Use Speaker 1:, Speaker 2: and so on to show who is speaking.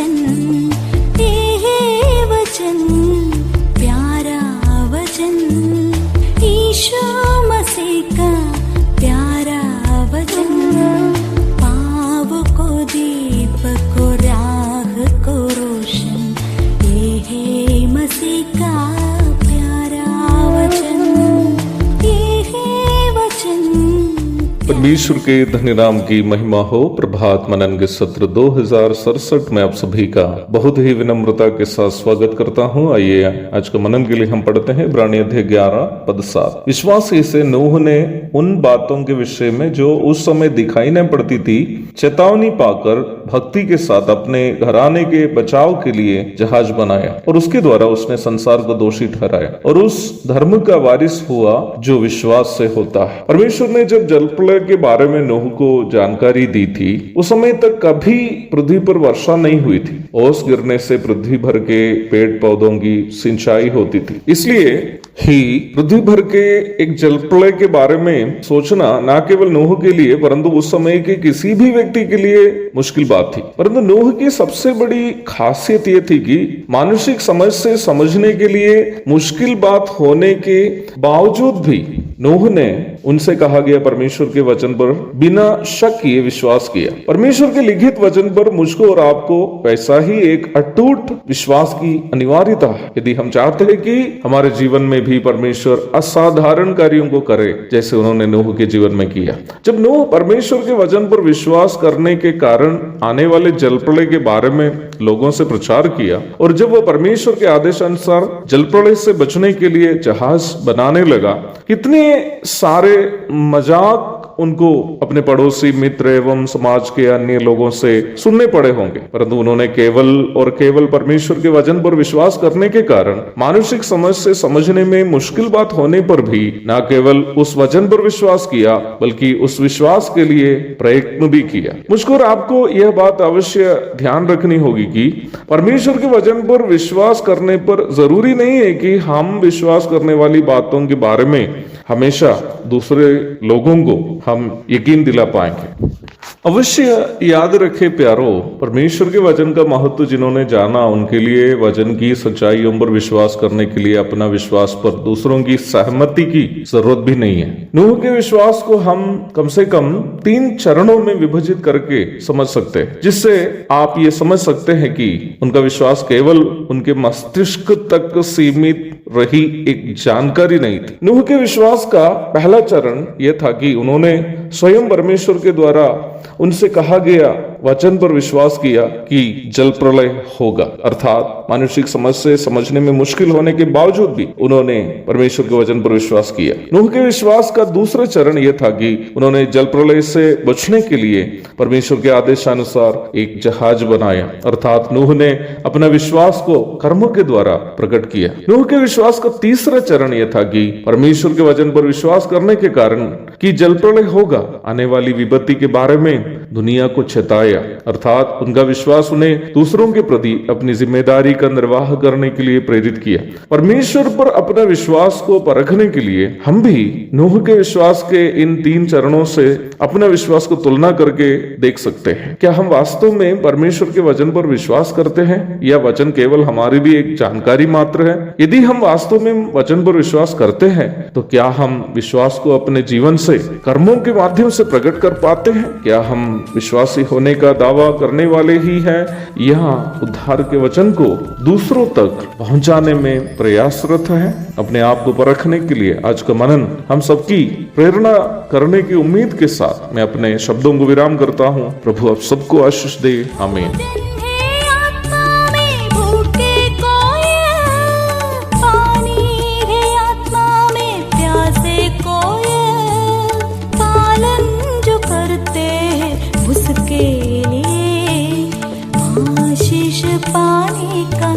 Speaker 1: वचन, ये वचन प्यारा वचन, ईशु मसीह का प्यारा वचन, पाव को दीप को राह को रोशन, ये है मसीह का प्यारा वचन, ये है वचन।
Speaker 2: परमेश्वर के धन्य नाम की महिमा हो। प्रभात मनन के सत्र 2067 में आप सभी का बहुत ही विनम्रता के साथ स्वागत करता हूं। आइए आज का मनन के लिए हम पढ़ते हैं इब्रानी अध्याय 11 पद 7। विश्वास ही से नूह ने उन बातों के विषय में जो उस समय दिखाई न पड़ती थी चेतावनी पाकर भक्ति के साथ अपने घराने के बचाव के लिए जहाज बनाया, और उसके द्वारा उसने संसार को दोषी ठहराया और उस धर्म का वारिस हुआ जो विश्वास से होता है। परमेश्वर ने जब जलप्रलय के बारे में नूह को जानकारी दी थी, उस समय तक कभी पृथ्वी पर वर्षा नहीं हुई थी। ओस गिरने से पृथ्वी भर के पेड़ पौधों की सिंचाई होती थी, इसलिए ही पृथ्वी भर के एक जलप्रलय के बारे में सोचना न केवल नूह के लिए परंतु उस समय के किसी भी व्यक्ति के लिए मुश्किल बात थी। परंतु नूह की सबसे बड़ी खासियत यह थी कि मानसिक समझ से समझने के लिए मुश्किल बात होने के बावजूद भी नूह ने उनसे कहा गया परमेश्वर के वचन पर बिना शक किए विश्वास किया। परमेश्वर के लिखित वचन पर मुझको और आपको वैसा ही एक अटूट विश्वास की अनिवार्यता है यदि हम चाहते हैं कि हमारे जीवन में भी परमेश्वर असाधारण कार्यों को करे जैसे उन्होंने नूह के जीवन में किया। जब नूह परमेश्वर के वचन पर विश्वास करने के कारण आने वाले जलप्रलय के बारे में लोगों से प्रचार किया और जब वह परमेश्वर के आदेशानुसार जलप्रलय से बचने के लिए जहाज बनाने लगा, कितने सारे मजाक उनको अपने पड़ोसी मित्र एवं समाज के अन्य लोगों से सुनने पड़े होंगे, परंतु उन्होंने केवल और केवल परमेश्वर के वचन पर विश्वास करने के कारण मानसिक समझ से समझने में मुश्किल बात होने पर भी न केवल उस वचन पर विश्वास किया बल्कि उस विश्वास के लिए प्रयत्न भी किया। मुझको और आपको यह बात अवश्य ध्यान रखनी होगी कि परमेश्वर के वचन पर विश्वास करने पर जरूरी नहीं है कि हम विश्वास करने वाली बातों के बारे में हमेशा दूसरे लोगों को हम यकीन दिला पाएंगे। अवश्य याद रखे प्यारो, परमेश्वर के वचन का महत्व जिन्होंने जाना उनके लिए वचन की सच्चाइयों पर विश्वास करने के लिए अपना विश्वास पर दूसरों की सहमति की जरूरत भी नहीं है। नूह के विश्वास को हम कम से कम 3 चरणों में विभाजित करके समझ सकते हैं, जिससे आप ये समझ सकते हैं कि उनका विश्वास केवल उनके मस्तिष्क तक सीमित रही एक जानकारी नहीं थी। नूह के विश्वास का पहला चरण यह था कि उन्होंने स्वयं परमेश्वर के द्वारा उनसे कहा गया वचन पर विश्वास किया कि जल प्रलय होगा, अर्थात मानसिक समझ से समझने में मुश्किल होने के बावजूद भी उन्होंने परमेश्वर के वचन पर विश्वास किया। नूह के विश्वास का दूसरा चरण यह था कि उन्होंने जल प्रलय से बचने के लिए परमेश्वर के आदेशानुसार एक जहाज बनाया, अर्थात नूह ने अपना विश्वास को कर्मों के द्वारा प्रकट किया। नूह के विश्वास का तीसरा चरण यह था कि परमेश्वर के वचन पर विश्वास करने के कारण कि जल प्रलय होगा, आने वाली विपत्ति के बारे में दुनिया को चेताया, अर्थात उनका विश्वास उन्हें दूसरों के प्रति अपनी जिम्मेदारी का निर्वाह करने के लिए प्रेरित किया। परमेश्वर पर अपना विश्वास को परखने के लिए हम भी नूह के विश्वास के इन 3 चरणों से अपना विश्वास को तुलना करके देख सकते हैं। क्या हम वास्तव में परमेश्वर के वचन पर विश्वास करते हैं या वचन केवल हमारी भी एक जानकारी मात्र है? यदि हम वास्तव में वचन पर विश्वास करते हैं तो क्या हम विश्वास को अपने जीवन से कर्मों के माध्यम से प्रकट कर पाते हैं? क्या हम विश्वासी होने का दावा करने वाले ही हैं या उद्धार के वचन को दूसरों तक पहुंचाने में प्रयासरत हैं? अपने आप को परखने के लिए आज का मनन हम सबकी प्रेरणा करने की उम्मीद के साथ मैं अपने शब्दों को विराम करता हूं। प्रभु आप सबको आशीष दे। आमीन।
Speaker 1: उसके लिए आशीष पाने का